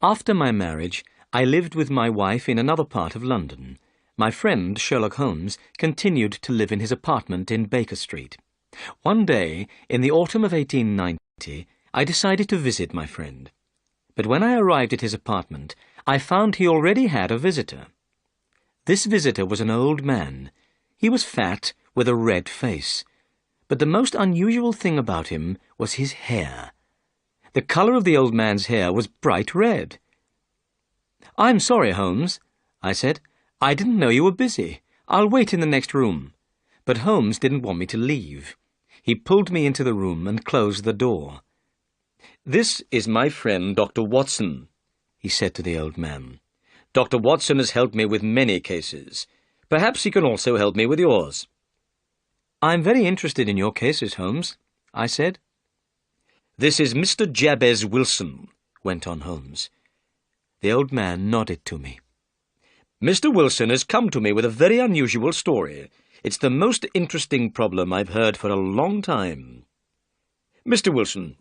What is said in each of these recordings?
After my marriage, I lived with my wife in another part of London. My friend, Sherlock Holmes, continued to live in his apartment in Baker Street. One day, in the autumn of 1890, I decided to visit my friend. But when I arrived at his apartment, I found he already had a visitor. This visitor was an old man. He was fat, with a red face. But the most unusual thing about him was his hair. The colour of the old man's hair was bright red. "I'm sorry, Holmes," I said. "I didn't know you were busy. I'll wait in the next room." But Holmes didn't want me to leave. He pulled me into the room and closed the door. "This is my friend, Dr. Watson," he said to the old man. "Dr. Watson has helped me with many cases. Perhaps he can also help me with yours." "I'm very interested in your cases, Holmes," I said. "This is Mr. Jabez Wilson," went on Holmes. The old man nodded to me. "Mr. Wilson has come to me with a very unusual story. It's the most interesting problem I've heard for a long time. Mr. Wilson,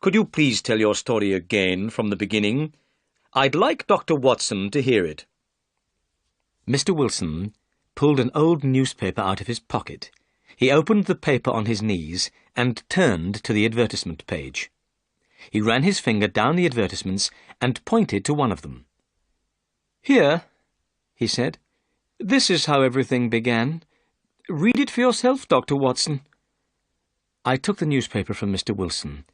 could you please tell your story again from the beginning? I'd like Dr. Watson to hear it." Mr. Wilson pulled an old newspaper out of his pocket. He opened the paper on his knees and turned to the advertisement page. He ran his finger down the advertisements and pointed to one of them. "Here," he said. "This is how everything began. Read it for yourself, Dr. Watson." I took the newspaper from Mr. Wilson.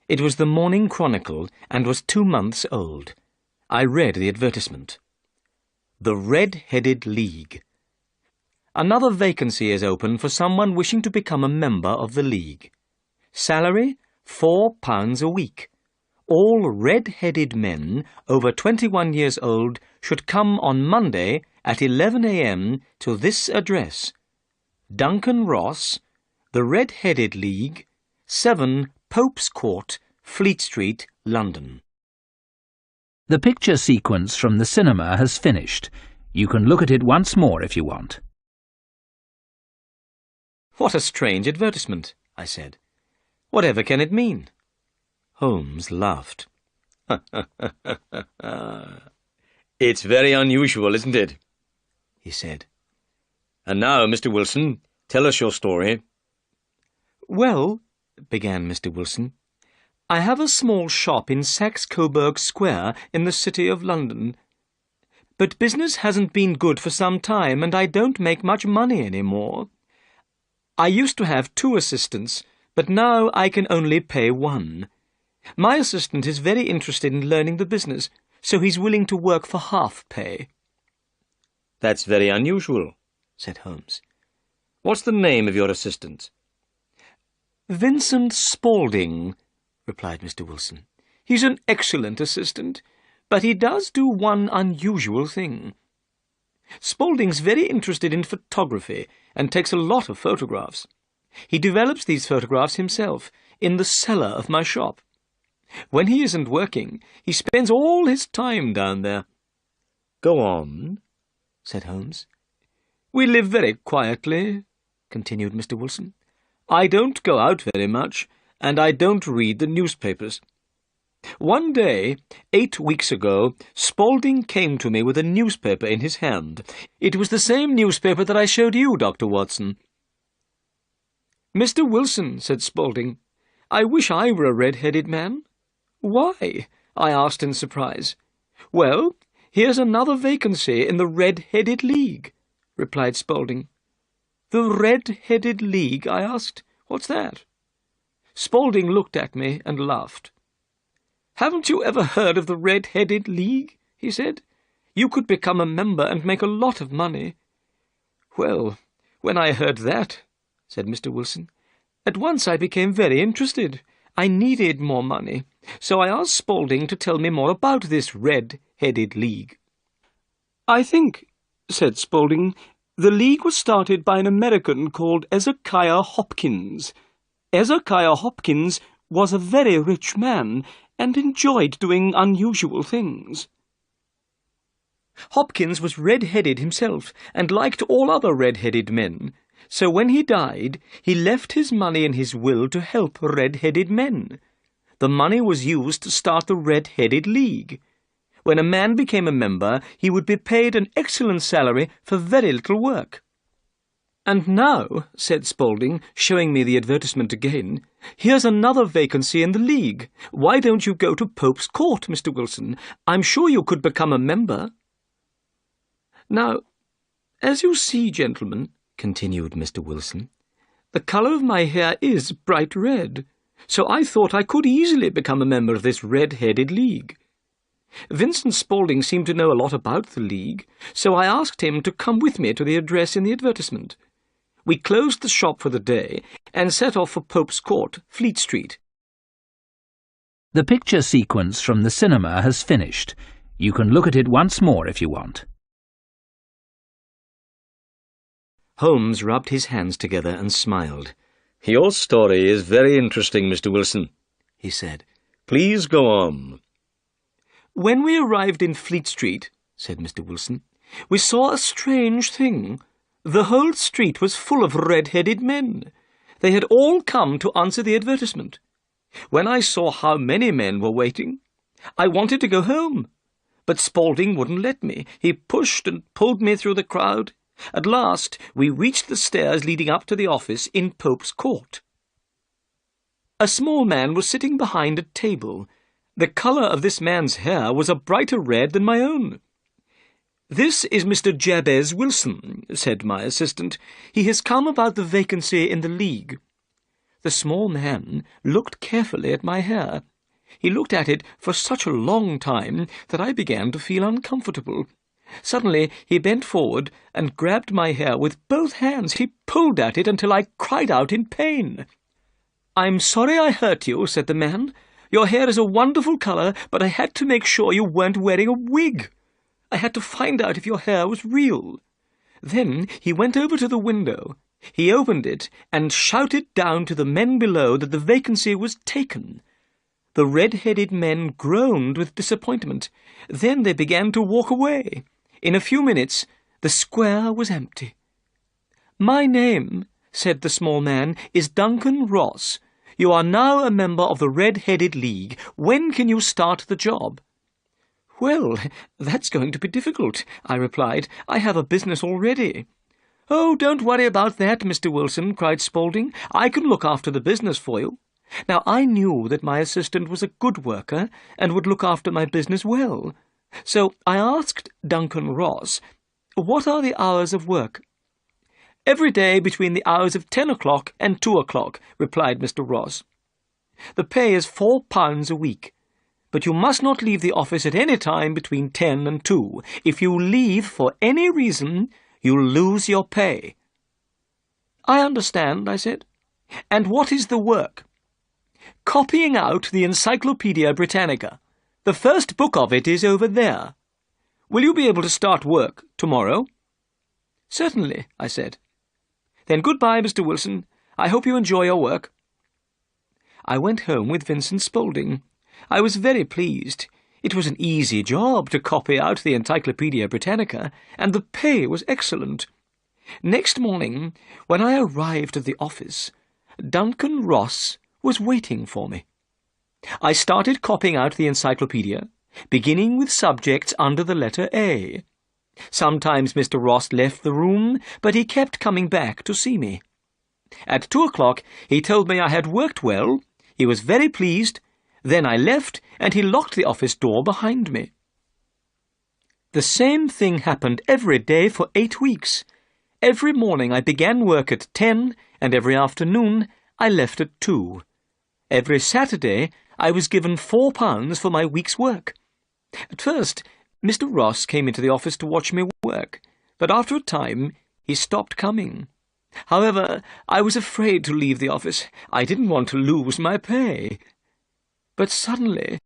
It was the Morning Chronicle and was 2 months old. I read the advertisement. "The Red-Headed League. Another vacancy is open for someone wishing to become a member of the League. Salary, £4 a week. All red-headed men over 21 years old should come on Monday at 11 a.m. to this address: Duncan Ross, The Red-Headed League, 7 Pope's Court, Fleet Street, London." The picture sequence from the cinema has finished. You can look at it once more if you want. "What a strange advertisement," I said. "Whatever can it mean?" Holmes laughed. "It's very unusual, isn't it?" he said. "And now, Mr. Wilson, tell us your story." "Well," began Mr. Wilson, "I have a small shop in Saxe-Coburg Square in the City of London. But business hasn't been good for some time, and I don't make much money any more. I used to have 2 assistants, but now I can only pay 1. My assistant is very interested in learning the business, so he's willing to work for half pay." "That's very unusual," said Holmes. "What's the name of your assistant?" "Vincent Spaulding," replied Mr. Wilson. "He's an excellent assistant, but he does do one unusual thing. Spaulding's very interested in photography and takes a lot of photographs. He develops these photographs himself in the cellar of my shop. When he isn't working, he spends all his time down there." "Go on," said Holmes. "We live very quietly," continued Mr. Wilson. "I don't go out very much, and I don't read the newspapers. One day, 8 weeks ago, Spaulding came to me with a newspaper in his hand. It was the same newspaper that I showed you, Dr. Watson. "Mr. Wilson," said Spaulding, "I wish I were a red-headed man." "Why?" I asked in surprise. "Well, here's another vacancy in the Red-Headed League," replied Spaulding. "The Red-Headed League?" I asked. "What's that?" Spaulding looked at me and laughed. "Haven't you ever heard of the Red-Headed League?" he said. "You could become a member and make a lot of money." "Well, when I heard that," said Mr. Wilson, "at once I became very interested. I needed more money, so I asked Spaulding to tell me more about this Red-Headed League. "I think," said Spaulding, "the League was started by an American called Ezekiah Hopkins. Ezekiah Hopkins was a very rich man and enjoyed doing unusual things. Hopkins was red-headed himself and liked all other red-headed men, so when he died, he left his money in his will to help red-headed men. The money was used to start the Red-Headed League. When a man became a member, he would be paid an excellent salary for very little work. "And now," said Spaulding, showing me the advertisement again, "here's another vacancy in the League. Why don't you go to Pope's Court, Mr. Wilson? I'm sure you could become a member." "Now, as you see, gentlemen," continued Mr. Wilson, "the colour of my hair is bright red, so I thought I could easily become a member of this red-headed League. Vincent Spaulding seemed to know a lot about the League, so I asked him to come with me to the address in the advertisement. We closed the shop for the day and set off for Pope's Court, Fleet Street." The picture sequence from the cinema has finished. You can look at it once more if you want. Holmes rubbed his hands together and smiled. "Your story is very interesting, Mr. Wilson," he said. "Please go on." "When we arrived in Fleet Street," said Mr. Wilson, "we saw a strange thing. The whole street was full of red-headed men. They had all come to answer the advertisement. When I saw how many men were waiting, I wanted to go home, but Spaulding wouldn't let me. He pushed and pulled me through the crowd. At last, we reached the stairs leading up to the office in Pope's Court. A small man was sitting behind a table. The colour of this man's hair was a brighter red than my own. "This is Mr. Jabez Wilson," said my assistant. "He has come about the vacancy in the League." The small man looked carefully at my hair. He looked at it for such a long time that I began to feel uncomfortable. Suddenly he bent forward and grabbed my hair with both hands. He pulled at it until I cried out in pain. "I'm sorry I hurt you," said the man. "Your hair is a wonderful colour, but I had to make sure you weren't wearing a wig. I had to find out if your hair was real." Then he went over to the window. He opened it and shouted down to the men below that the vacancy was taken. The red-headed men groaned with disappointment. Then they began to walk away. In a few minutes, the square was empty. "My name," said the small man, "is Duncan Ross. You are now a member of the Red-Headed League. When can you start the job?" "Well, that's going to be difficult," I replied. "I have a business already." "Oh, don't worry about that, Mr. Wilson," cried Spaulding. "I can look after the business for you." Now, I knew that my assistant was a good worker and would look after my business well. So I asked Duncan Ross, "What are the hours of work?" "Every day between the hours of 10 o'clock and 2 o'clock," replied Mr. Ross. "The pay is £4 a week. But you must not leave the office at any time between 10 and 2. If you leave for any reason, you'll lose your pay." "I understand," I said. "And what is the work?" "Copying out the Encyclopaedia Britannica. The first book of it is over there. Will you be able to start work tomorrow?" "Certainly," I said. "Then goodbye, Mr. Wilson. I hope you enjoy your work." I went home with Vincent Spaulding. I was very pleased. It was an easy job to copy out the Encyclopaedia Britannica, and the pay was excellent. Next morning, when I arrived at the office, Duncan Ross was waiting for me. I started copying out the encyclopedia, beginning with subjects under the letter A. Sometimes Mr. Ross left the room, but he kept coming back to see me. At 2 o'clock he told me I had worked well. He was very pleased. Then I left, and he locked the office door behind me. The same thing happened every day for 8 weeks. Every morning I began work at 10, and every afternoon I left at 2. Every Saturday I was given £4 for my week's work. At first, Mr. Ross came into the office to watch me work, but after a time he stopped coming. However, I was afraid to leave the office. I didn't want to lose my pay. But suddenly,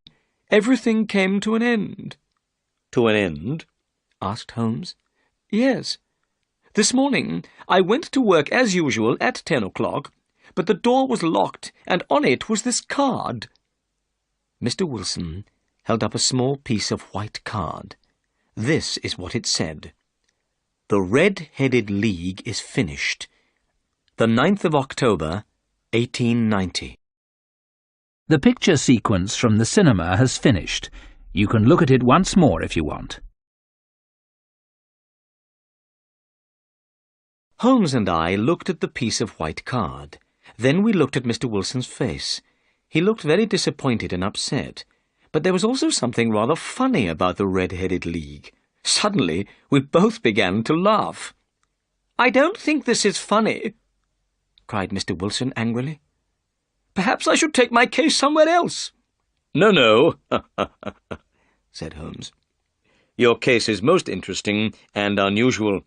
everything came to an end. "To an end?" asked Holmes. "Yes. This morning I went to work as usual at 10 o'clock, but the door was locked, and on it was this card." Mr. Wilson held up a small piece of white card. This is what it said. "The Red-Headed League is finished. The 9th of October, 1890. The picture sequence from the cinema has finished. You can look at it once more if you want. Holmes and I looked at the piece of white card. Then we looked at Mr. Wilson's face. He looked very disappointed and upset. But there was also something rather funny about the Red-Headed League. Suddenly, we both began to laugh. "I don't think this is funny," cried Mr. Wilson angrily. "Perhaps I should take my case somewhere else." No, said Holmes. Your case is most interesting and unusual.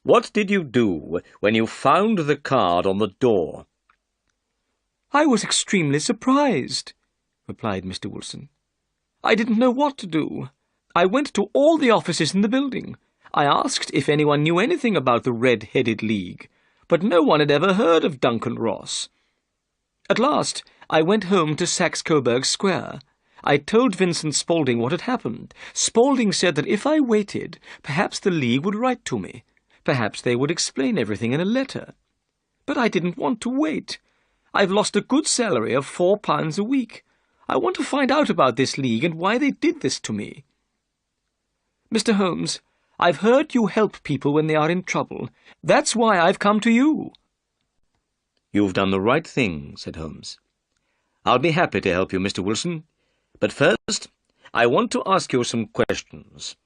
What did you do when you found the card on the door?" "I was extremely surprised," replied Mr. Wilson. "I didn't know what to do. I went to all the offices in the building. I asked if anyone knew anything about the Red-Headed League, but no one had ever heard of Duncan Ross. At last, I went home to Saxe-Coburg Square. I told Vincent Spaulding what had happened. Spaulding said that if I waited, perhaps the League would write to me. Perhaps they would explain everything in a letter. But I didn't want to wait. I've lost a good salary of £4 a week. I want to find out about this League and why they did this to me. Mr. Holmes, I've heard you help people when they are in trouble. That's why I've come to you." "You've done the right thing," said Holmes. "I'll be happy to help you, Mr. Wilson. But first, I want to ask you some questions.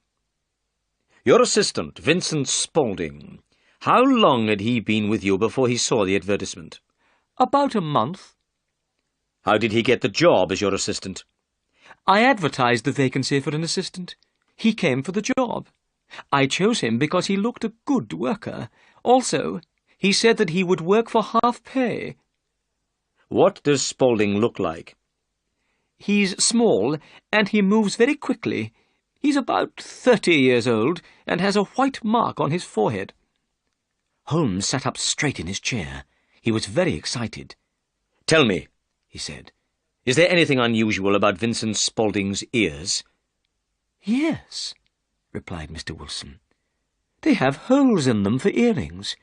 Your assistant, Vincent Spaulding, how long had he been with you before he saw the advertisement?" "About a month." "How did he get the job as your assistant?" "I advertised the vacancy for an assistant. He came for the job. I chose him because he looked a good worker. Also, he said that he would work for half pay." "What does Spaulding look like?" "He's small, and he moves very quickly. He's about 30 years old, and has a white mark on his forehead." Holmes sat up straight in his chair. He was very excited. "Tell me," he said, "is there anything unusual about Vincent Spaulding's ears?" "Yes," replied Mr. Wilson. "They have holes in them for earrings.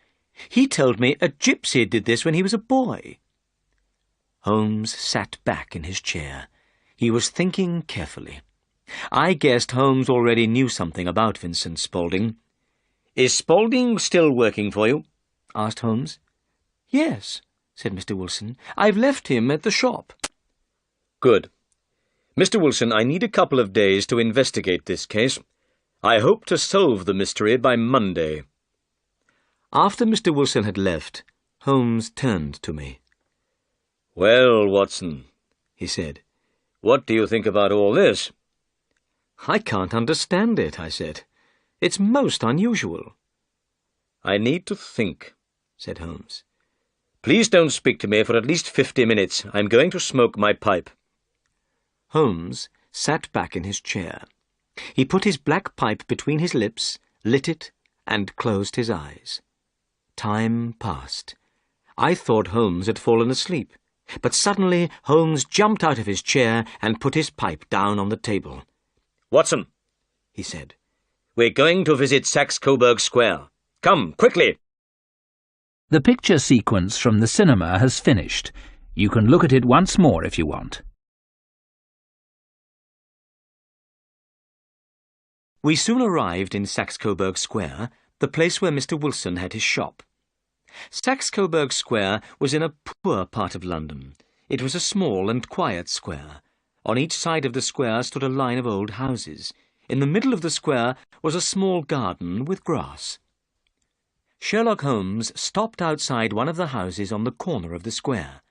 He told me a gypsy did this when he was a boy." Holmes sat back in his chair. He was thinking carefully. I guessed Holmes already knew something about Vincent Spaulding. "Is Spaulding still working for you?" asked Holmes. "Yes," said Mr. Wilson. "I've left him at the shop." "Good. Mr. Wilson, I need a couple of days to investigate this case. I hope to solve the mystery by Monday." After Mr. Wilson had left, Holmes turned to me. "Well, Watson," he said, "what do you think about all this?" "I can't understand it," I said. "It's most unusual." "I need to think," said Holmes. "Please don't speak to me for at least 50 minutes. I'm going to smoke my pipe." Holmes sat back in his chair. He put his black pipe between his lips, lit it, and closed his eyes. Time passed. I thought Holmes had fallen asleep, but suddenly Holmes jumped out of his chair and put his pipe down on the table. "Watson," he said, "we're going to visit Saxe-Coburg Square. Come, quickly!" The picture sequence from the cinema has finished. You can look at it once more if you want. We soon arrived in Saxe-Coburg Square, the place where Mr. Wilson had his shop. Saxe-Coburg Square was in a poor part of London. It was a small and quiet square. On each side of the square stood a line of old houses. In the middle of the square was a small garden with grass. Sherlock Holmes stopped outside one of the houses on the corner of the square.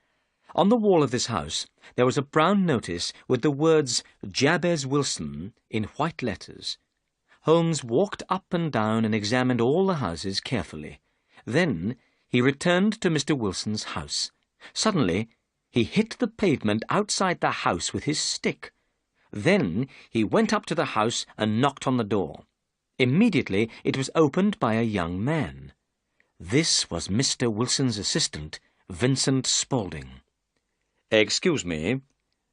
On the wall of this house there was a brown notice with the words Jabez Wilson in white letters. Holmes walked up and down and examined all the houses carefully. Then he returned to Mr. Wilson's house. Suddenly he hit the pavement outside the house with his stick. Then he went up to the house and knocked on the door. Immediately it was opened by a young man. This was Mr. Wilson's assistant, Vincent Spaulding. "Excuse me,"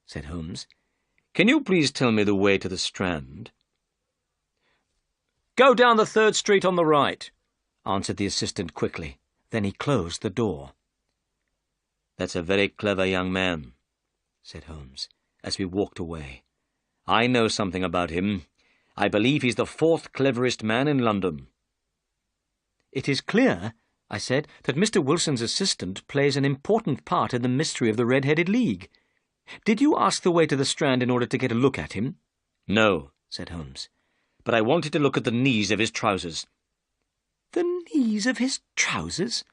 said Holmes. "Can you please tell me the way to the Strand?" "Go down the 3rd Street on the right," answered the assistant quickly. Then he closed the door. "That's a very clever young man," said Holmes, as we walked away. I know something about him. I believe he's the 4th cleverest man in London. It is clear, I said, that Mr. Wilson's assistant plays an important part in the mystery of the Red-Headed League. Did you ask the way to the Strand in order to get a look at him? No, said Holmes. but I wanted to look at the knees of his trousers. The knees of his trousers?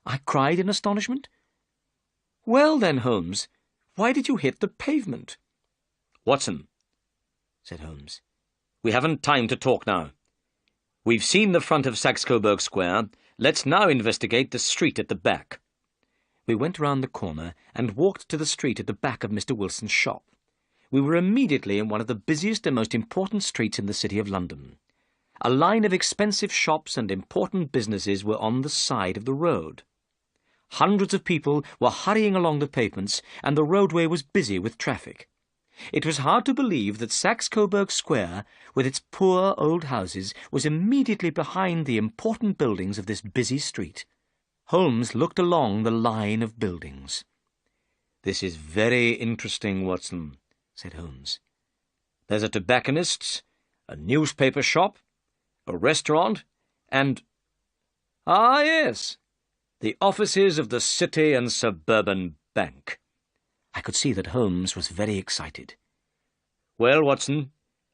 I cried in astonishment. Well then, Holmes, why did you hit the pavement? Watson, said Holmes, we haven't time to talk now. We've seen the front of Saxe-Coburg Square. Let's now investigate the street at the back. We went round the corner and walked to the street at the back of Mr. Wilson's shop. We were immediately in one of the busiest and most important streets in the City of London. A line of expensive shops and important businesses were on the side of the road. Hundreds of people were hurrying along the pavements, and the roadway was busy with traffic. It was hard to believe that Saxe-Coburg Square, with its poor old houses, was immediately behind the important buildings of this busy street. Holmes looked along the line of buildings. "This is very interesting, Watson," said Holmes. "There's a tobacconist's, a newspaper shop, a restaurant, and— ah, yes, the offices of the City and Suburban Bank." I could see that Holmes was very excited. "Well, Watson,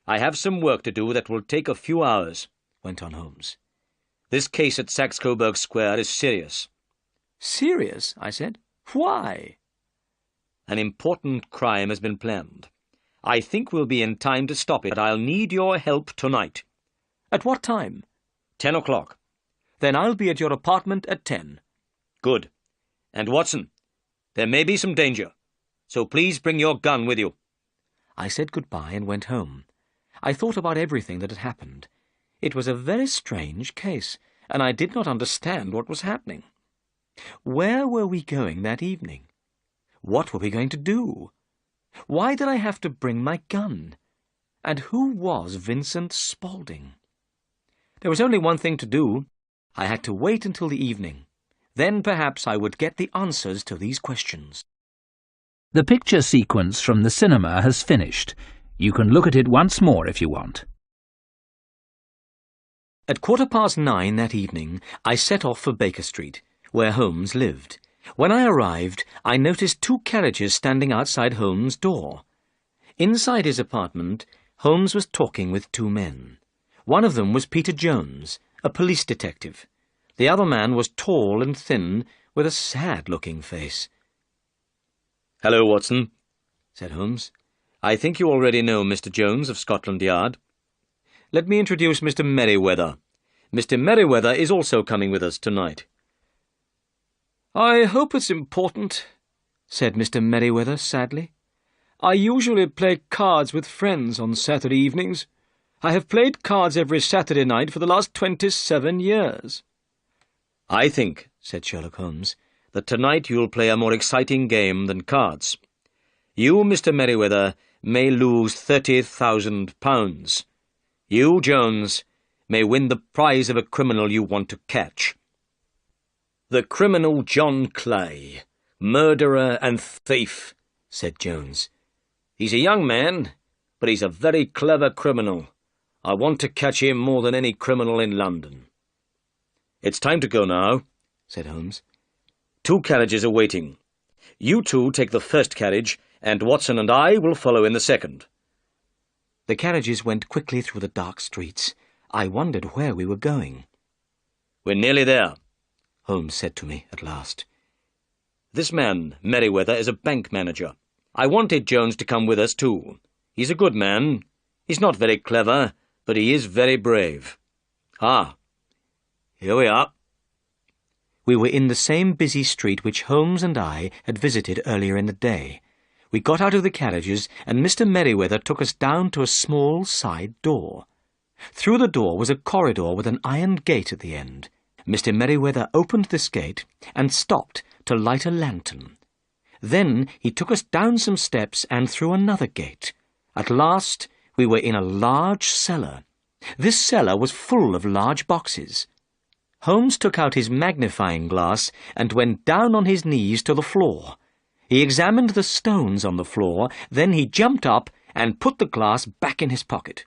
I have some work to do that will take a few hours," went on Holmes. "This case at Saxe-Coburg Square is serious." "Serious?" I said. "Why?" "An important crime has been planned. I think we'll be in time to stop it, but I'll need your help tonight." "At what time?" 10 o'clock. "Then I'll be at your apartment at 10. "Good. And Watson, there may be some danger, so please bring your gun with you." I said goodbye and went home. I thought about everything that had happened. It was a very strange case, and I did not understand what was happening. Where were we going that evening? What were we going to do? Why did I have to bring my gun? And who was Vincent Spaulding? There was only one thing to do. I had to wait until the evening. Then perhaps I would get the answers to these questions. The picture sequence from the cinema has finished. You can look at it once more if you want. At 9:15 that evening, I set off for Baker Street, where Holmes lived. When I arrived, I noticed 2 carriages standing outside Holmes' door. Inside his apartment, Holmes was talking with 2 men. One of them was Peter Jones, a police detective. The other man was tall and thin, with a sad-looking face. "Hello, Watson," said Holmes. "I think you already know Mr. Jones of Scotland Yard. Let me introduce Mr. Merriweather. Mr. Merriweather is also coming with us tonight." "I hope it's important," said Mr. Merriweather sadly. "I usually play cards with friends on Saturday evenings. I have played cards every Saturday night for the last 27 years. "I think," said Sherlock Holmes, "that tonight you'll play a more exciting game than cards. You, Mr. Merriweather, may lose £30,000. You, Jones, may win the prize of a criminal you want to catch." "The criminal John Clay, murderer and thief," said Jones. "He's a young man, but he's a very clever criminal. I want to catch him more than any criminal in London." "It's time to go now," said Holmes. 2 carriages are waiting. You 2 take the first carriage, and Watson and I will follow in the second." The carriages went quickly through the dark streets. I wondered where we were going. "We're nearly there," Holmes said to me at last. "This man, Merriweather, is a bank manager. I wanted Jones to come with us too. He's a good man. He's not very clever, but he is very brave. Ah, here we are." We were in the same busy street which Holmes and I had visited earlier in the day. We got out of the carriages, and Mr. Merriweather took us down to a small side door. Through the door was a corridor with an iron gate at the end. Mr. Merriweather opened this gate and stopped to light a lantern. Then he took us down some steps and through another gate. At last we were in a large cellar. This cellar was full of large boxes. Holmes took out his magnifying glass and went down on his knees to the floor. He examined the stones on the floor, then he jumped up and put the glass back in his pocket.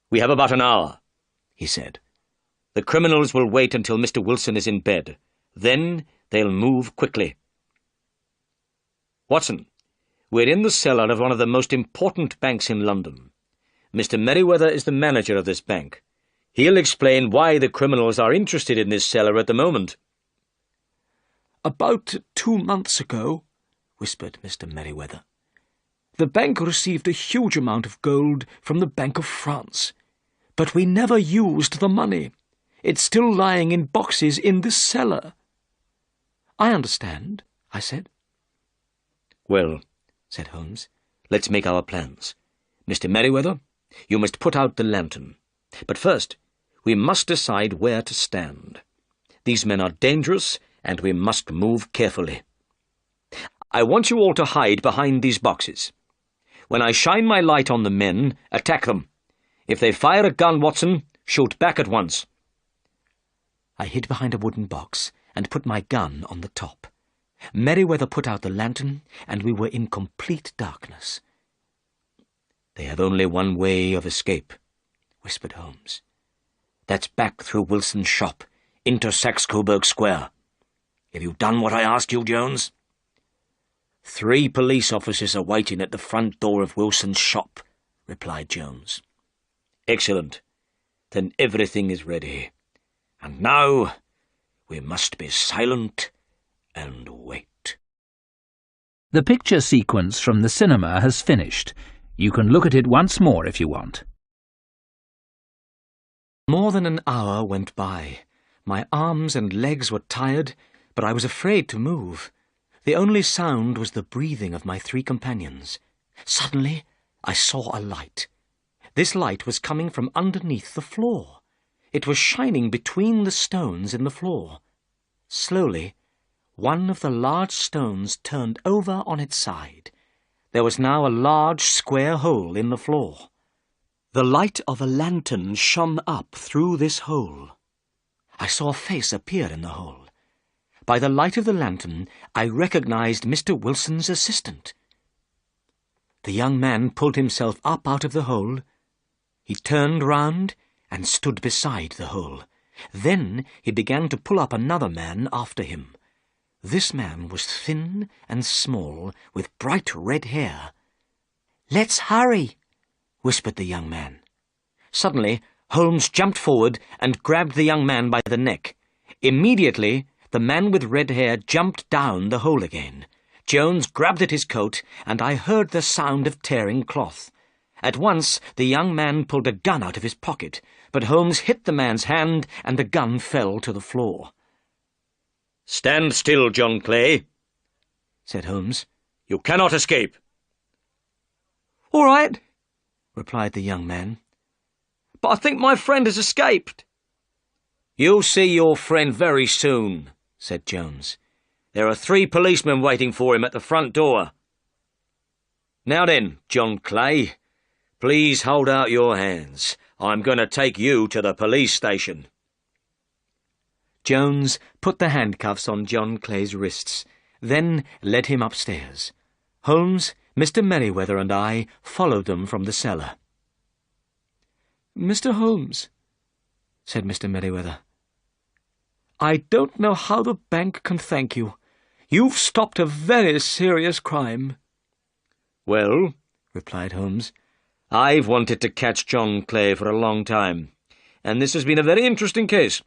"We have about an hour," he said. "The criminals will wait until Mr. Wilson is in bed. Then they'll move quickly. Watson, we're in the cellar of one of the most important banks in London. Mr. Merriweather is the manager of this bank. He'll explain why the criminals are interested in this cellar at the moment." "About 2 months ago," whispered Mr. Merriweather, "the bank received a huge amount of gold from the Bank of France. But we never used the money. It's still lying in boxes in this cellar." "I understand," I said. "Well," said Holmes, "let's make our plans. Mr. Merriweather, you must put out the lantern. But first, we must decide where to stand. These men are dangerous, and we must move carefully. I want you all to hide behind these boxes. When I shine my light on the men, attack them. If they fire a gun, Watson, shoot back at once." I hid behind a wooden box and put my gun on the top. Merriweather put out the lantern, and we were in complete darkness. "They have only one way of escape," whispered Holmes. "That's back through Wilson's shop, into Saxe-Coburg Square. Have you done what I asked you, Jones?" "3 police officers are waiting at the front door of Wilson's shop," replied Jones. "Excellent. Then everything is ready. And now we must be silent and wait." The picture sequence from the cinema has finished. You can look at it once more if you want. More than an hour went by. My arms and legs were tired, but I was afraid to move. The only sound was the breathing of my 3 companions. Suddenly, I saw a light. This light was coming from underneath the floor. It was shining between the stones in the floor. Slowly, one of the large stones turned over on its side. There was now a large square hole in the floor. The light of a lantern shone up through this hole. I saw a face appear in the hole. By the light of the lantern, I recognized Mr. Wilson's assistant. The young man pulled himself up out of the hole. He turned round and stood beside the hole. Then he began to pull up another man after him. This man was thin and small, with bright red hair. "Let's hurry," whispered the young man. Suddenly, Holmes jumped forward and grabbed the young man by the neck. Immediately, the man with red hair jumped down the hole again. Jones grabbed at his coat, and I heard the sound of tearing cloth. At once, the young man pulled a gun out of his pocket, but Holmes hit the man's hand, and the gun fell to the floor. "Stand still, John Clay," said Holmes. "You cannot escape." "All right," replied the young man. "But I think my friend has escaped." "You'll see your friend very soon," said Jones. "There are 3 policemen waiting for him at the front door. Now then, John Clay, please hold out your hands. I'm going to take you to the police station." Jones put the handcuffs on John Clay's wrists, then led him upstairs. Holmes, Mr. Merriweather, and I followed them from the cellar. "Mr. Holmes," said Mr. Merriweather, "I don't know how the bank can thank you. You've stopped a very serious crime." "Well," replied Holmes, "I've wanted to catch John Clay for a long time, and this has been a very interesting case.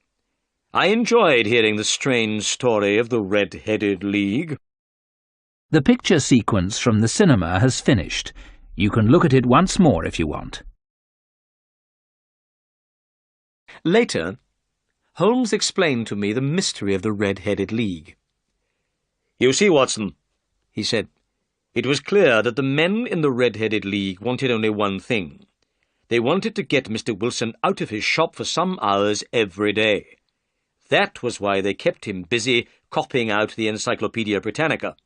I enjoyed hearing the strange story of the Red-Headed League." The picture sequence from the cinema has finished. You can look at it once more if you want. Later, Holmes explained to me the mystery of the Red-Headed League. "You see, Watson," he said, "it was clear that the men in the Red-Headed League wanted only one thing. They wanted to get Mr. Wilson out of his shop for some hours every day. That was why they kept him busy copying out the Encyclopaedia Britannica.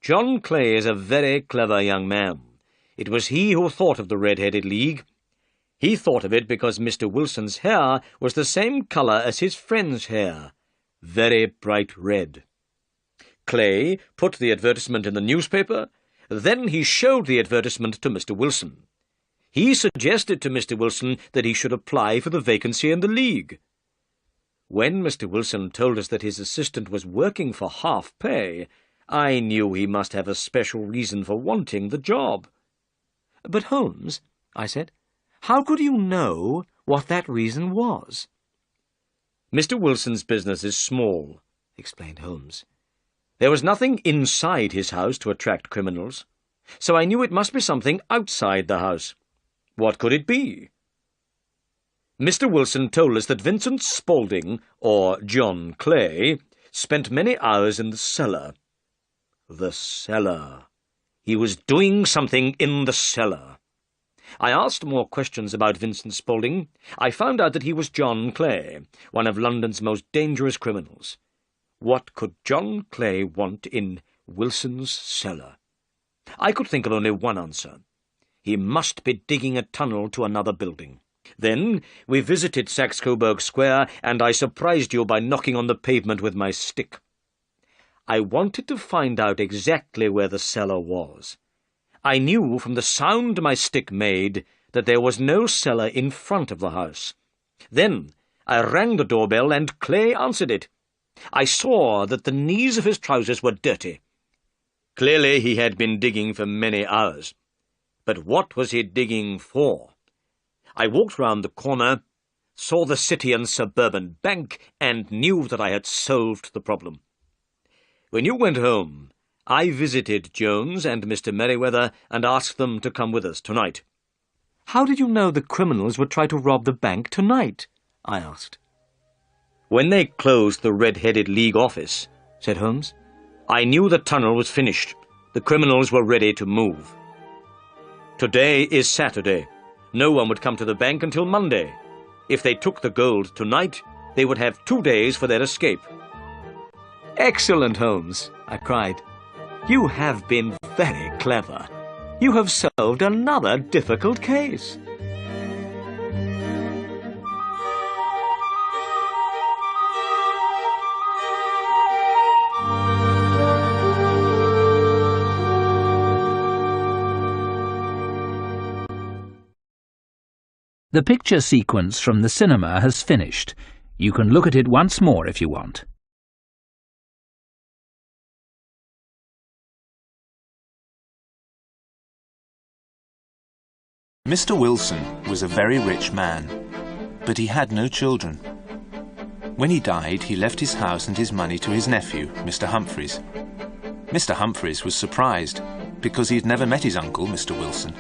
John Clay is a very clever young man. It was he who thought of the Red-Headed League. He thought of it because Mr. Wilson's hair was the same colour as his friend's hair, very bright red. Clay put the advertisement in the newspaper, Then he showed the advertisement to Mr. Wilson. He suggested to Mr. Wilson that he should apply for the vacancy in the League. When Mr. Wilson told us that his assistant was working for half pay, I knew he must have a special reason for wanting the job. But Holmes, I said, how could you know what that reason was? Mr. Wilson's business is small, explained Holmes. There was nothing inside his house to attract criminals, so I knew it must be something outside the house. What could it be? Mr. Wilson told us that Vincent Spaulding, or John Clay, spent many hours in the cellar. The cellar. He was doing something in the cellar. I asked more questions about Vincent Spaulding. I found out that he was John Clay, one of London's most dangerous criminals. What could John Clay want in Wilson's cellar? I could think of only one answer. He must be digging a tunnel to another building. Then we visited Saxe-Coburg Square, and I surprised you by knocking on the pavement with my stick. I wanted to find out exactly where the cellar was. I knew from the sound my stick made that there was no cellar in front of the house. Then I rang the doorbell, and Clay answered it. I saw that the knees of his trousers were dirty. Clearly he had been digging for many hours. But what was he digging for? I walked round the corner, saw the City and Suburban Bank, and knew that I had solved the problem. When you went home, I visited Jones and Mr. Merriweather and asked them to come with us tonight. How did you know the criminals would try to rob the bank tonight? I asked. When they closed the Red-Headed League office, said Holmes, I knew the tunnel was finished. The criminals were ready to move. Today is Saturday. No one would come to the bank until Monday. If they took the gold tonight, they would have 2 days for their escape. Excellent, Holmes, I cried. You have been very clever. You have solved another difficult case. The picture sequence from the cinema has finished. You can look at it once more if you want. Mr. Wilson was a very rich man, but he had no children. When he died, he left his house and his money to his nephew, Mr. Humphreys. Mr. Humphreys was surprised, because he had never met his uncle, Mr. Wilson.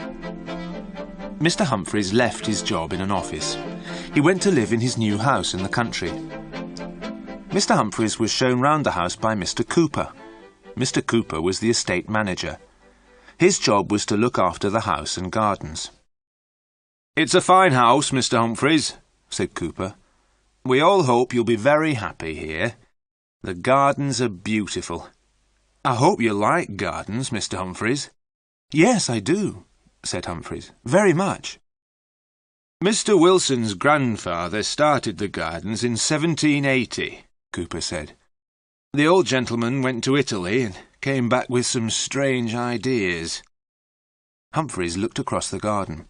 Mr. Humphreys left his job in an office. He went to live in his new house in the country. Mr. Humphreys was shown round the house by Mr. Cooper. Mr. Cooper was the estate manager. His job was to look after the house and gardens. "It's a fine house, Mr. Humphreys," said Cooper. "We all hope you'll be very happy here. The gardens are beautiful. I hope you like gardens, Mr. Humphreys." "Yes, I do," said Humphreys. "Very much." "Mr. Wilson's grandfather started the gardens in 1780, Cooper said. "The old gentleman went to Italy and came back with some strange ideas." Humphreys looked across the garden.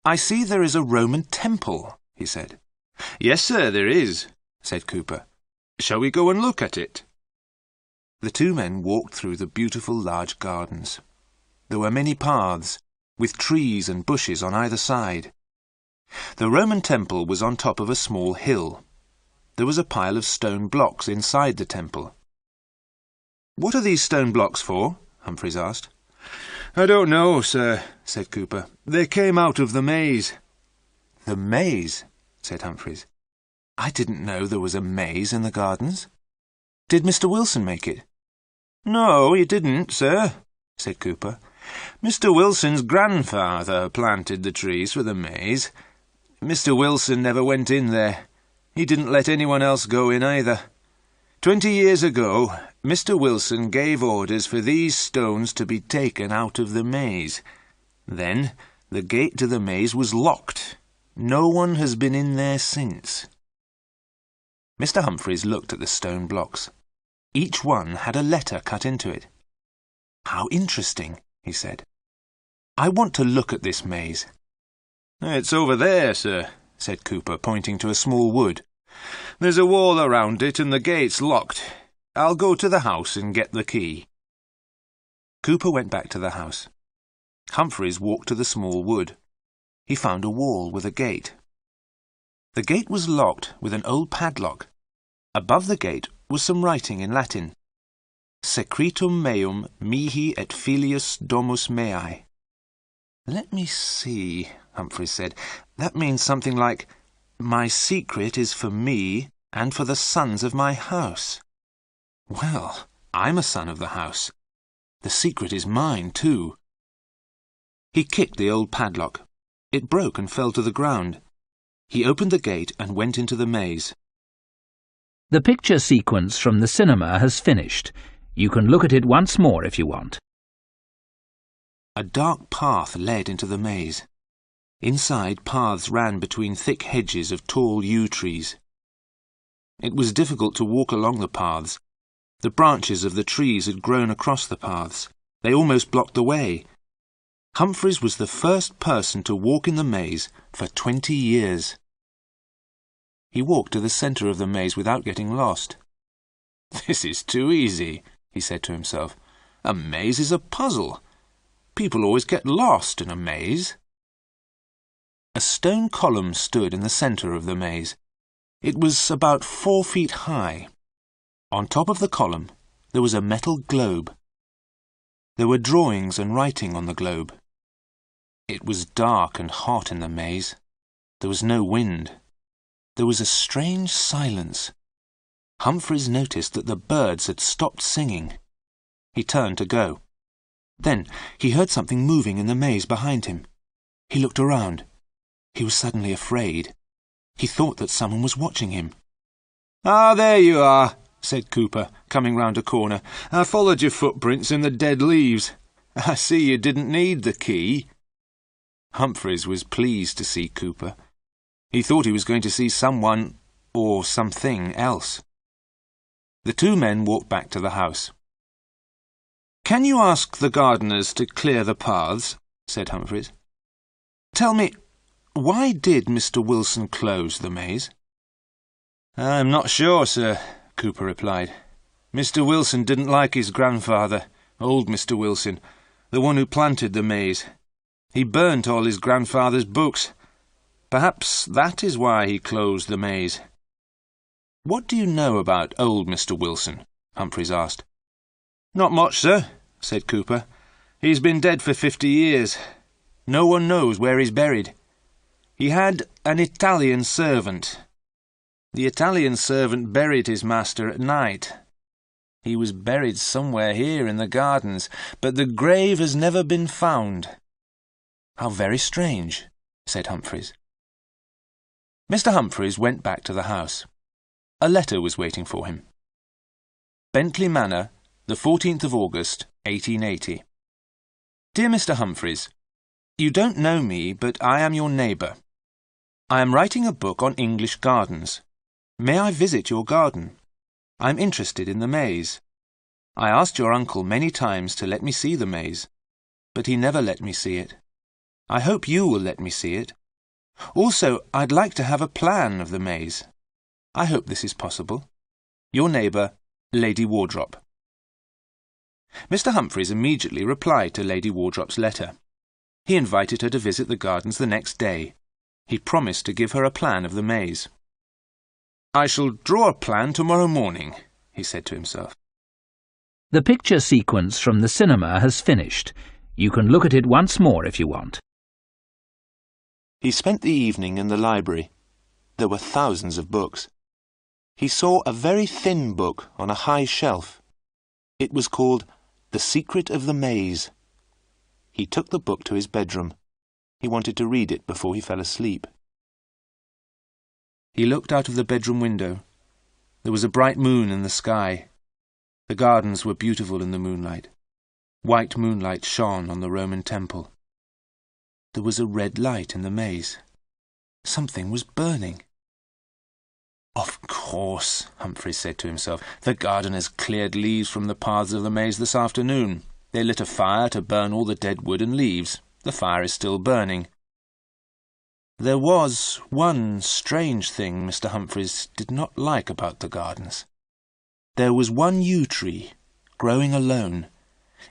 "I see there is a Roman temple," he said. "Yes, sir, there is," said Cooper. "Shall we go and look at it?" The two men walked through the beautiful large gardens. There were many paths, with trees and bushes on either side. The Roman temple was on top of a small hill. There was a pile of stone blocks inside the temple. "What are these stone blocks for?" Humphreys asked. "I don't know, sir," said Cooper. "They came out of the maze." "The maze?" said Humphreys. "I didn't know there was a maze in the gardens. Did Mr. Wilson make it?" "No, he didn't, sir," said Cooper. "Mr. Wilson's grandfather planted the trees for the maze. Mr. Wilson never went in there. He didn't let anyone else go in either. 20 years ago, Mr. Wilson gave orders for these stones to be taken out of the maze. Then the gate to the maze was locked. No one has been in there since." Mr. Humphreys looked at the stone blocks. Each one had a letter cut into it. "How interesting," he said. "I want to look at this maze." "It's over there, sir," said Cooper, pointing to a small wood. "There's a wall around it and the gate's locked. I'll go to the house and get the key." Cooper went back to the house. Humphreys walked to the small wood. He found a wall with a gate. The gate was locked with an old padlock. Above the gate was some writing in Latin. Secretum meum mihi et filius domus mei. "Let me see," Humphreys said. "That means something like, 'My secret is for me and for the sons of my house.' Well, I'm a son of the house. The secret is mine, too." He kicked the old padlock. It broke and fell to the ground. He opened the gate and went into the maze. The picture sequence from the cinema has finished. You can look at it once more if you want. A dark path led into the maze. Inside, paths ran between thick hedges of tall yew trees. It was difficult to walk along the paths. The branches of the trees had grown across the paths. They almost blocked the way. Humphreys was the first person to walk in the maze for 20 years. He walked to the centre of the maze without getting lost. "This is too easy," he said to himself. "A maze is a puzzle. People always get lost in a maze." A stone column stood in the centre of the maze. It was about 4 feet high. On top of the column there was a metal globe. There were drawings and writing on the globe. It was dark and hot in the maze. There was no wind. There was a strange silence. Humphreys noticed that the birds had stopped singing. He turned to go. Then he heard something moving in the maze behind him. He looked around. He was suddenly afraid. He thought that someone was watching him. "Ah, there you are," said Cooper, coming round a corner. "I followed your footprints in the dead leaves. I see you didn't need the key." Humphreys was pleased to see Cooper. He thought he was going to see someone or something else. The two men walked back to the house. "Can you ask the gardeners to clear the paths?" said Humphreys. "Tell me, why did Mr. Wilson close the maze?" "I'm not sure, sir," Cooper replied. "Mr. Wilson didn't like his grandfather, old Mr. Wilson, the one who planted the maze. He burnt all his grandfather's books. Perhaps that is why he closed the maze." "What do you know about old Mr. Wilson?" Humphreys asked. "Not much, sir," said Cooper. "He's been dead for 50 years. No one knows where he's buried. He had an Italian servant. The Italian servant buried his master at night. He was buried somewhere here in the gardens, but the grave has never been found." "How very strange," said Humphreys. Mr. Humphreys went back to the house. A letter was waiting for him. Bentley Manor, the 14th of August, 1880. Dear Mr. Humphreys, you don't know me, but I am your neighbour. I am writing a book on English gardens. May I visit your garden? I am interested in the maze. I asked your uncle many times to let me see the maze, but he never let me see it. I hope you will let me see it. Also, I'd like to have a plan of the maze. I hope this is possible. Your neighbour, Lady Wardrop. Mr. Humphreys immediately replied to Lady Wardrop's letter. He invited her to visit the gardens the next day. He promised to give her a plan of the maze. "I shall draw a plan tomorrow morning," he said to himself. The picture sequence from the cinema has finished. You can look at it once more if you want. He spent the evening in the library. There were thousands of books. He saw a very thin book on a high shelf. It was called The Secret of the Maze. He took the book to his bedroom. He wanted to read it before he fell asleep. He looked out of the bedroom window. There was a bright moon in the sky. The gardens were beautiful in the moonlight. White moonlight shone on the Roman temple. There was a red light in the maze. Something was burning. "Of course," Humphreys said to himself, "the gardeners cleared leaves from the paths of the maze this afternoon. They lit a fire to burn all the dead wood and leaves. The fire is still burning. There was one strange thing Mr. Humphreys did not like about the gardens. There was one yew tree, growing alone.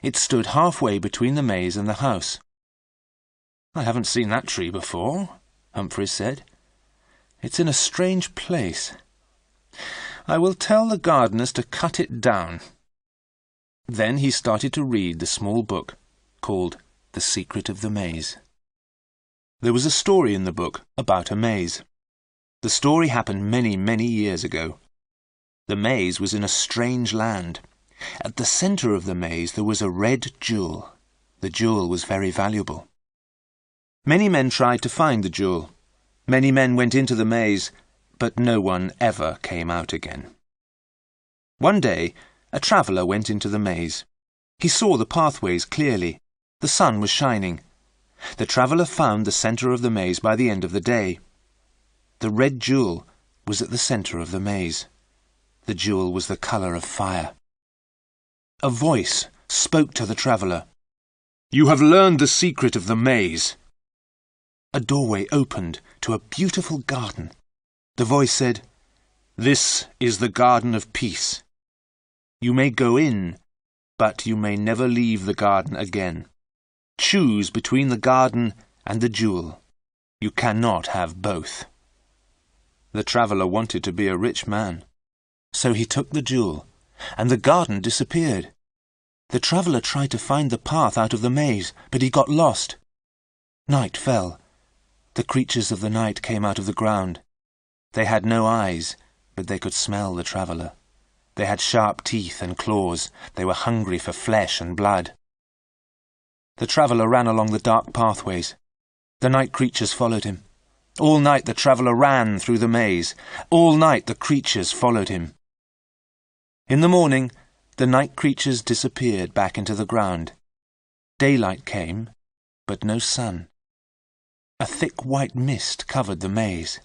It stood halfway between the maze and the house. "I haven't seen that tree before," Humphreys said. "It's in a strange place. I will tell the gardeners to cut it down." Then he started to read the small book called The Secret of the Maze. There was a story in the book about a maze. The story happened many, many years ago. The maze was in a strange land. At the centre of the maze there was a red jewel. The jewel was very valuable. Many men tried to find the jewel. Many men went into the maze, but no one ever came out again. One day, a traveller went into the maze. He saw the pathways clearly. The sun was shining. The traveller found the centre of the maze by the end of the day. The red jewel was at the centre of the maze. The jewel was the colour of fire. A voice spoke to the traveller. "You have learned the secret of the maze." A doorway opened to a beautiful garden. The voice said, "This is the garden of peace. You may go in, but you may never leave the garden again. Choose between the garden and the jewel. You cannot have both." The traveller wanted to be a rich man. So he took the jewel, and the garden disappeared. The traveller tried to find the path out of the maze, but he got lost. Night fell. The creatures of the night came out of the ground. They had no eyes, but they could smell the traveller. They had sharp teeth and claws. They were hungry for flesh and blood. The traveller ran along the dark pathways. The night creatures followed him. All night the traveller ran through the maze. All night the creatures followed him. In the morning, the night creatures disappeared back into the ground. Daylight came, but no sun. A thick white mist covered the maze.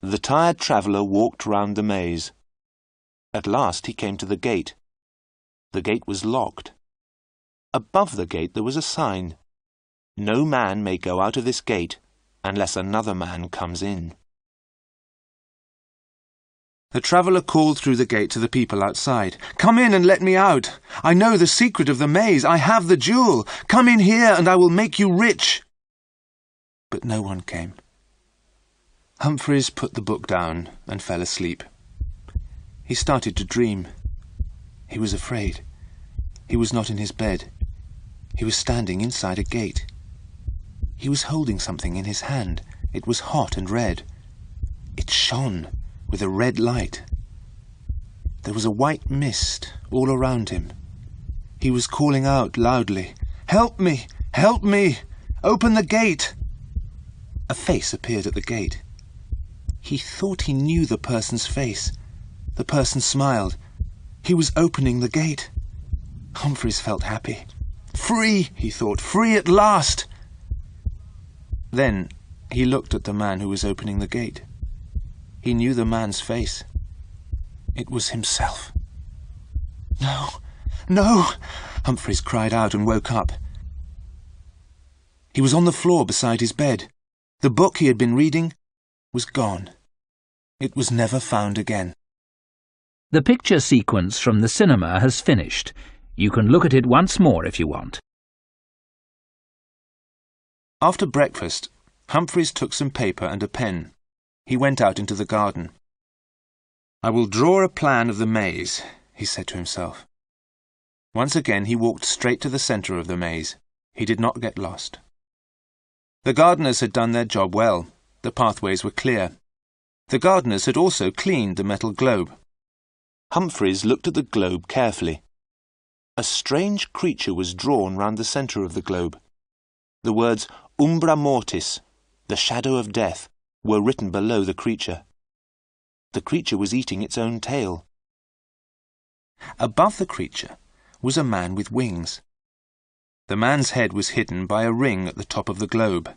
The tired traveller walked round the maze. At last he came to the gate. The gate was locked. Above the gate there was a sign. "No man may go out of this gate unless another man comes in." The traveller called through the gate to the people outside. "Come in and let me out. I know the secret of the maze. I have the jewel. Come in here and I will make you rich." But no one came. Humphreys put the book down and fell asleep. He started to dream. He was afraid. He was not in his bed. He was standing inside a gate. He was holding something in his hand. It was hot and red. It shone with a red light. There was a white mist all around him. He was calling out loudly, "Help me! Help me! Open the gate!" A face appeared at the gate. He thought he knew the person's face. The person smiled. He was opening the gate. Humphreys felt happy. "Free," he thought, "free at last." Then he looked at the man who was opening the gate. He knew the man's face. It was himself. "No, no!" Humphreys cried out and woke up. He was on the floor beside his bed. The book he had been reading was gone. It was never found again. The picture sequence from the cinema has finished. You can look at it once more if you want. After breakfast, Humphreys took some paper and a pen. He went out into the garden. "I will draw a plan of the maze," he said to himself. Once again he walked straight to the centre of the maze. He did not get lost. The gardeners had done their job well. The pathways were clear. The gardeners had also cleaned the metal globe. Humphreys looked at the globe carefully. A strange creature was drawn round the centre of the globe. The words "Umbra Mortis," the shadow of death, were written below the creature. The creature was eating its own tail. Above the creature was a man with wings. The man's head was hidden by a ring at the top of the globe.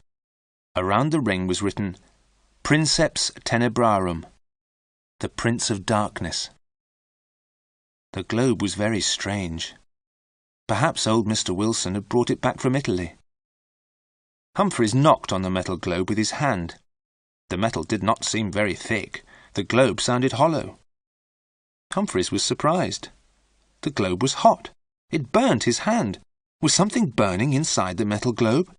Around the ring was written, "Princeps Tenebrarum," the Prince of Darkness. The globe was very strange. Perhaps old Mr. Wilson had brought it back from Italy. Humphreys knocked on the metal globe with his hand. The metal did not seem very thick. The globe sounded hollow. Humphreys was surprised. The globe was hot. It burnt his hand. Was something burning inside the metal globe?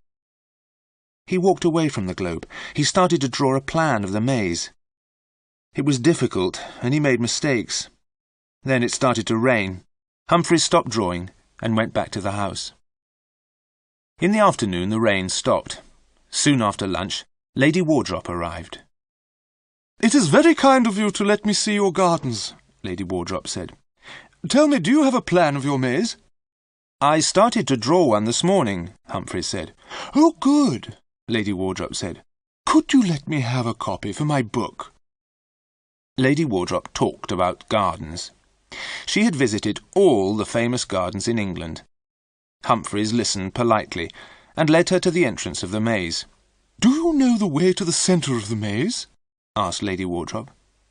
He walked away from the globe. He started to draw a plan of the maze. It was difficult, and he made mistakes. Then it started to rain. Humphreys stopped drawing and went back to the house. In the afternoon the rain stopped. Soon after lunch, Lady Wardrop arrived. "It is very kind of you to let me see your gardens," Lady Wardrop said. "Tell me, do you have a plan of your maze?" "I started to draw one this morning," Humphreys said. "Oh, good," Lady Wardrop said. "Could you let me have a copy for my book?" Lady Wardrop talked about gardens. She had visited all the famous gardens in England. Humphreys listened politely and led her to the entrance of the maze. "Do you know the way to the centre of the maze?" asked Lady Wardrop.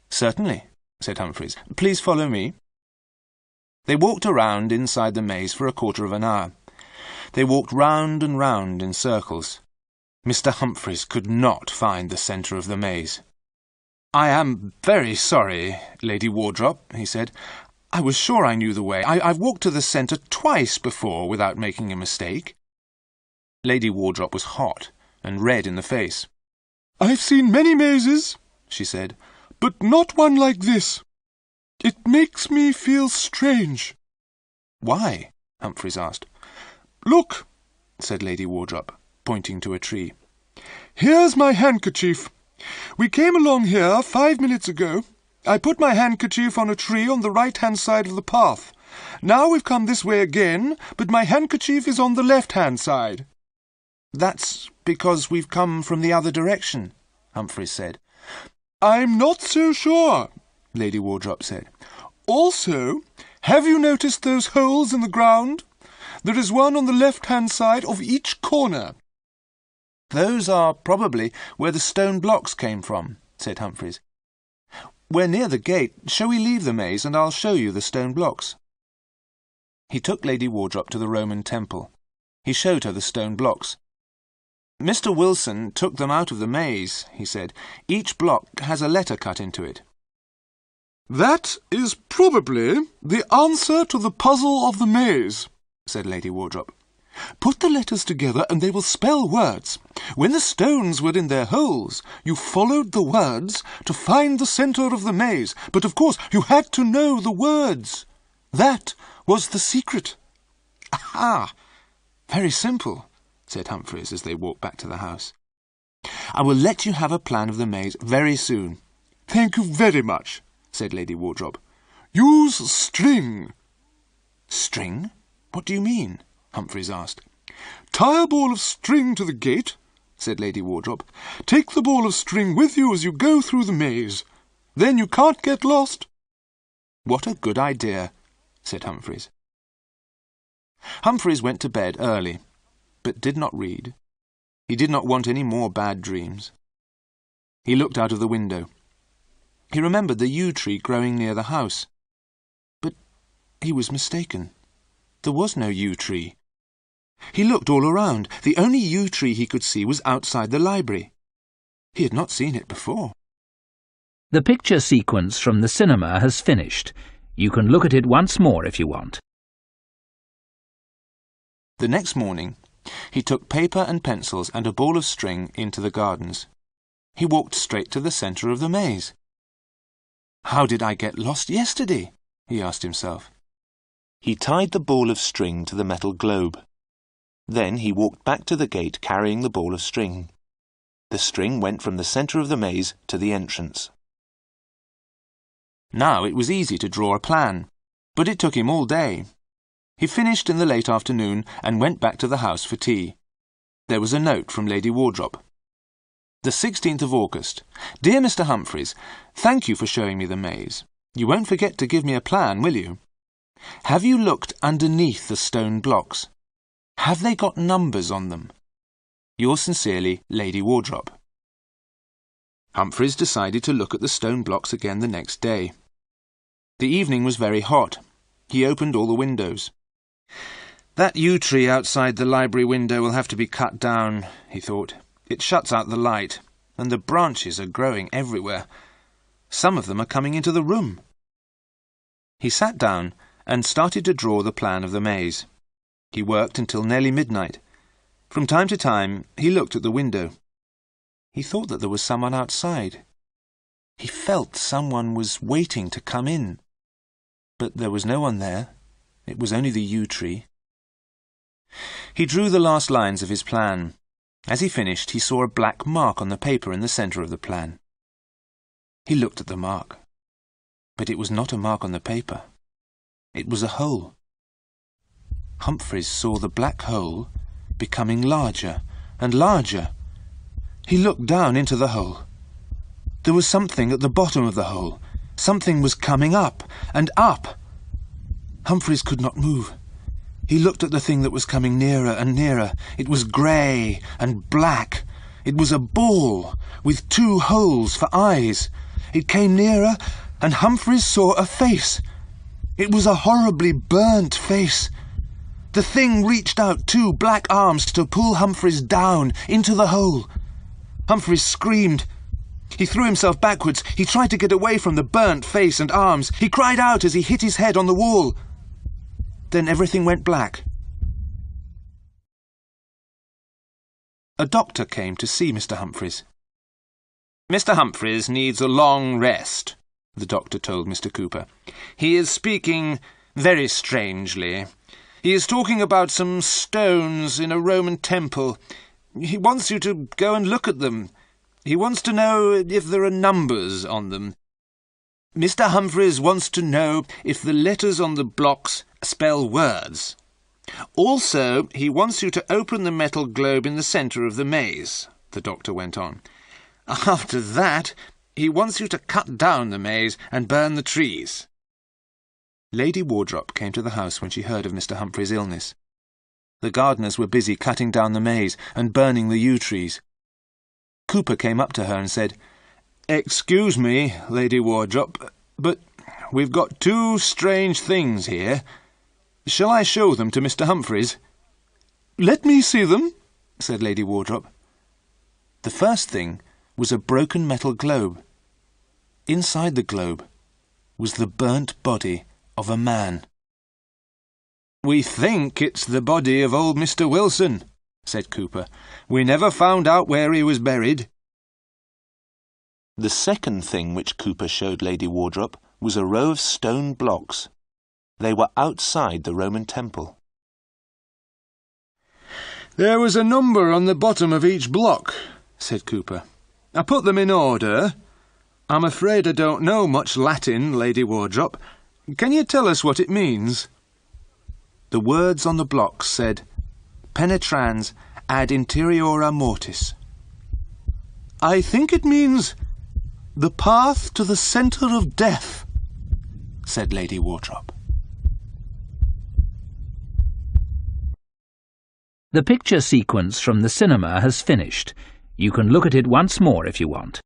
"Certainly," said Humphreys. "Please follow me." They walked around inside the maze for a quarter of an hour. They walked round and round in circles. Mr. Humphreys could not find the centre of the maze. "I am very sorry, Lady Wardrop," he said. "I was sure I knew the way. I've walked to the centre twice before without making a mistake." Lady Wardrop was hot and red in the face. "I've seen many mazes," she said, "but not one like this. It makes me feel strange." "Why?" Humphreys asked. "Look," said Lady Wardrop, pointing to a tree. "Here's my handkerchief. We came along here 5 minutes ago. I put my handkerchief on a tree on the right-hand side of the path. Now we've come this way again, but my handkerchief is on the left-hand side." "That's because we've come from the other direction," Humphreys said. "I'm not so sure," Lady Wardrop said. "Also, have you noticed those holes in the ground? There is one on the left-hand side of each corner." "Those are probably where the stone blocks came from," said Humphreys. "We're near the gate. Shall we leave the maze and I'll show you the stone blocks?" He took Lady Wardrop to the Roman temple. He showed her the stone blocks. "Mr. Wilson took them out of the maze," he said. "Each block has a letter cut into it." "That is probably the answer to the puzzle of the maze," said Lady Wardrop. "Put the letters together and they will spell words. When the stones were in their holes, you followed the words to find the centre of the maze. But of course you had to know the words. That was the secret." "Aha! Very simple," said Humphreys as they walked back to the house. "I will let you have a plan of the maze very soon." "Thank you very much," said Lady Wardrop. "Use string." "String? What do you mean?" Humphreys asked. "Tie a ball of string to the gate," said Lady Wardrop. "Take the ball of string with you as you go through the maze. Then you can't get lost." "What a good idea," said Humphreys. Humphreys went to bed early, but did not read. He did not want any more bad dreams. He looked out of the window. He remembered the yew tree growing near the house. But he was mistaken. There was no yew tree. He looked all around. The only yew tree he could see was outside the library. He had not seen it before. The picture sequence from the cinema has finished. You can look at it once more if you want. The next morning, he took paper and pencils and a ball of string into the gardens. He walked straight to the centre of the maze. "How did I get lost yesterday?" he asked himself. He tied the ball of string to the metal globe. Then he walked back to the gate carrying the ball of string. The string went from the centre of the maze to the entrance. Now it was easy to draw a plan, but it took him all day. He finished in the late afternoon and went back to the house for tea. There was a note from Lady Wardrop. The 16th of August. Dear Mr. Humphreys, thank you for showing me the maze. You won't forget to give me a plan, will you? Have you looked underneath the stone blocks? Have they got numbers on them? Yours sincerely, Lady Wardrop. Humphreys decided to look at the stone blocks again the next day. The evening was very hot. He opened all the windows. That yew tree outside the library window will have to be cut down, he thought. It shuts out the light, and the branches are growing everywhere. Some of them are coming into the room. He sat down and started to draw the plan of the maze. He worked until nearly midnight. From time to time, he looked at the window. He thought that there was someone outside. He felt someone was waiting to come in. But there was no one there. It was only the yew tree. He drew the last lines of his plan. As he finished, he saw a black mark on the paper in the centre of the plan. He looked at the mark. But it was not a mark on the paper. It was a hole. Humphreys saw the black hole becoming larger and larger. He looked down into the hole. There was something at the bottom of the hole. Something was coming up and up. Humphreys could not move. He looked at the thing that was coming nearer and nearer. It was grey and black. It was a ball with 2 holes for eyes. It came nearer, and Humphreys saw a face. It was a horribly burnt face. The thing reached out 2 black arms to pull Humphreys down into the hole. Humphreys screamed. He threw himself backwards. He tried to get away from the burnt face and arms. He cried out as he hit his head on the wall. Then everything went black. A doctor came to see Mr. Humphreys. "Mr. Humphreys needs a long rest," the doctor told Mr. Cooper. "He is speaking very strangely. He is talking about some stones in a Roman temple. He wants you to go and look at them. He wants to know if there are numbers on them. Mr. Humphreys wants to know if the letters on the blocks spell words. Also, he wants you to open the metal globe in the centre of the maze," the doctor went on. "After that, he wants you to cut down the maze and burn the trees." Lady Wardrop came to the house when she heard of Mr. Humphreys' illness. The gardeners were busy cutting down the maze and burning the yew trees. Cooper came up to her and said, "Excuse me, Lady Wardrop, but we've got 2 strange things here. Shall I show them to Mr. Humphreys?" "Let me see them," said Lady Wardrop. The first thing was a broken metal globe. Inside the globe was the burnt body of a man. "We think it's the body of old Mr. Wilson," said Cooper. "We never found out where he was buried." The second thing which Cooper showed Lady Wardrop was a row of stone blocks. They were outside the Roman temple. "There was a number on the bottom of each block," said Cooper. "I put them in order. I'm afraid I don't know much Latin, Lady Wardrop. Can you tell us what it means?" The words on the blocks said, "Penetrans ad interiora mortis." "I think it means the path to the centre of death," said Lady Wardrop. The picture sequence from the cinema has finished. You can look at it once more if you want.